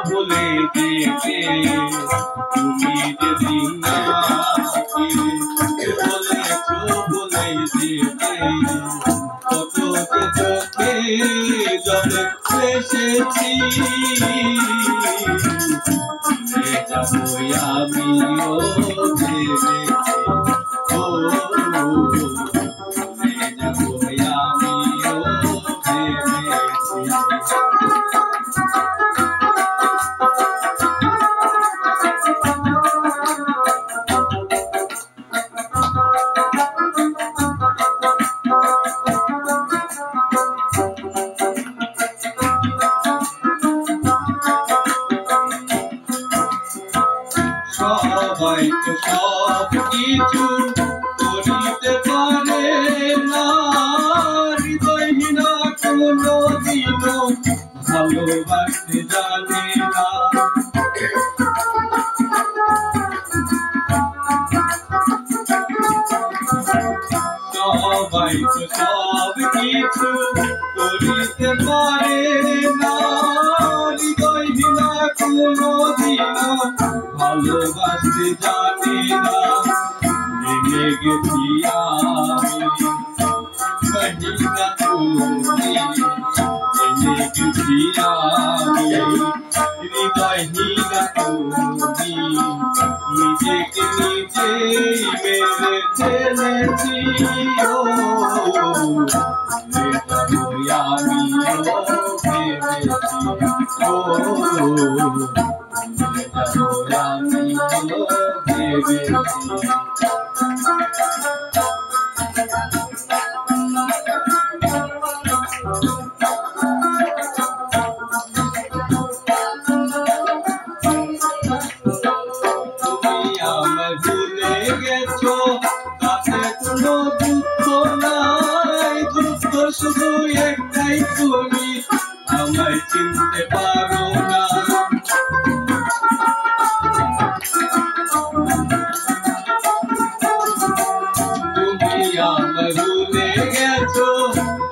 ভুলে যেতে তুমি যেদিন আমাকে বলেছ ভুলে যেতে কত যে চোখে জলে এসেছি ভুলে যাবো আমিও ভেবেছি ও ভুলে যাবো আমিও ভেবেছি। সবাই তো সব কিছু করিতে পারে না, হৃদয়হীনা কোনো দিনও ভালোবাসতে জানে না। সবাই তো সব কিছু করিতে পারে না, হৃদয়হীনা কোনো দিনও ভালোবাসতে জানি না। ভেঙে গেছি আমি কহিনা তুমি, ভেঙে গেছি আমি হৃদয়হীনা তুমি, নিজেকে নিজেই মেরে ফেলেছি ও ভুলে যাবো আমিও ভেবেছি ও ভুলে যাবো আমিও ভেবেছি। তুমি আমায় ভুলে গেছো তাতে কোনো দুঃখ নাই, দুঃখ শুধু একটাই তুমি আমায় চিনতে পারো না। তুমি আমায় ভুলে গেছো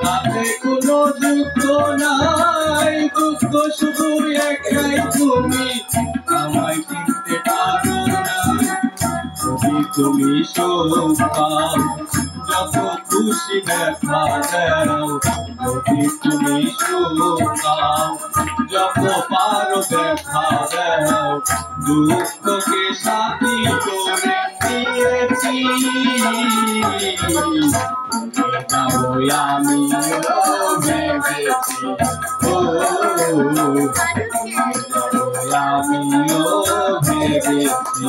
তাতে কোনো দুঃখ নাই, দুঃখ শুধু একটাই তুমি আমায় চিনতে পারো না। তুমি সুখ পাও যত খুশি দেখা দাও, তুমি সুখ পাও যত পারো দেখা দাও, দুঃখকে সাথী করে নিয়েছি ভুলে যাবো আমিও ভেবেছি ও ভুলে যাবো আমিও ভেবেছি।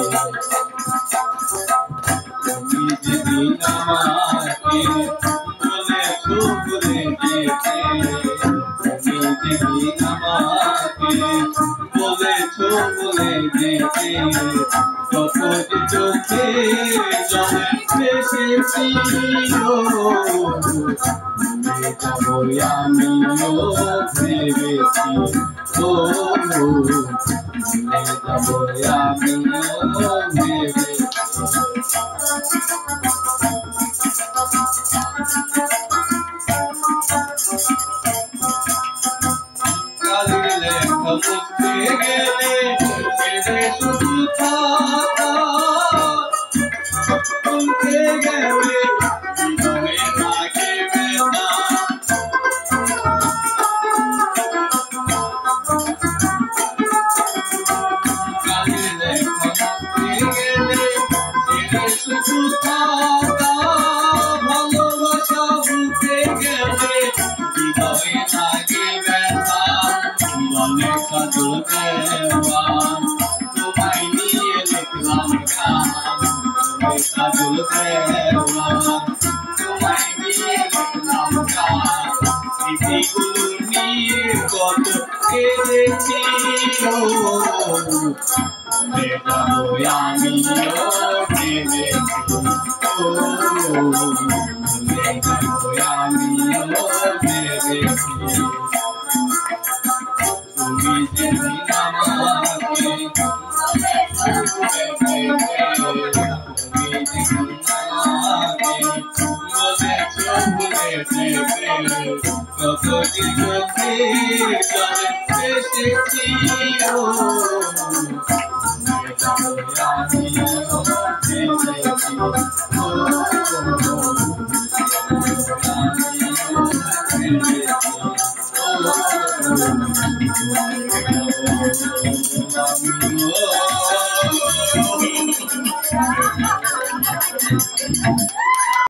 তুমি যেদিন আমাকে বলেছ ভুলে যেতে, তুমি যেদিন আমাকে বলেছ ভুলে যেতে কত যে চোখে জলে এসেছি ও ভুলে যাবো আমিও ভেবেছি ও ভুলে যাবো আমিও ভেবেছি। কালের লেখা মুছতে গেলে ছেড়ে শুধু থাকা, তুলতে গেলে হৃদয়ে লাগে ব্যথা। কালের লেখা মুছতে গেলে ছেড়ে শুধু থাকা, ভালোবাসা ভুলতে গেলে হৃদয়ে লাগে ব্যথা। বলে কাজল দেওয়া তোমায় নিয়ে লিখলাম গান, বলে কাজল দেওয়া তোমায় নিয়ে লিখলাম গান, স্মৃতিগুলো নিয়ে কত কেঁদেছি ও ভুলে যাবো আমিও ভেবেছি ও ভুলে যাবো আমিও ভেবেছি। তুমি যেদিন আমাকে কত এসেছি ও আমিও ভেবেছি ও আমিও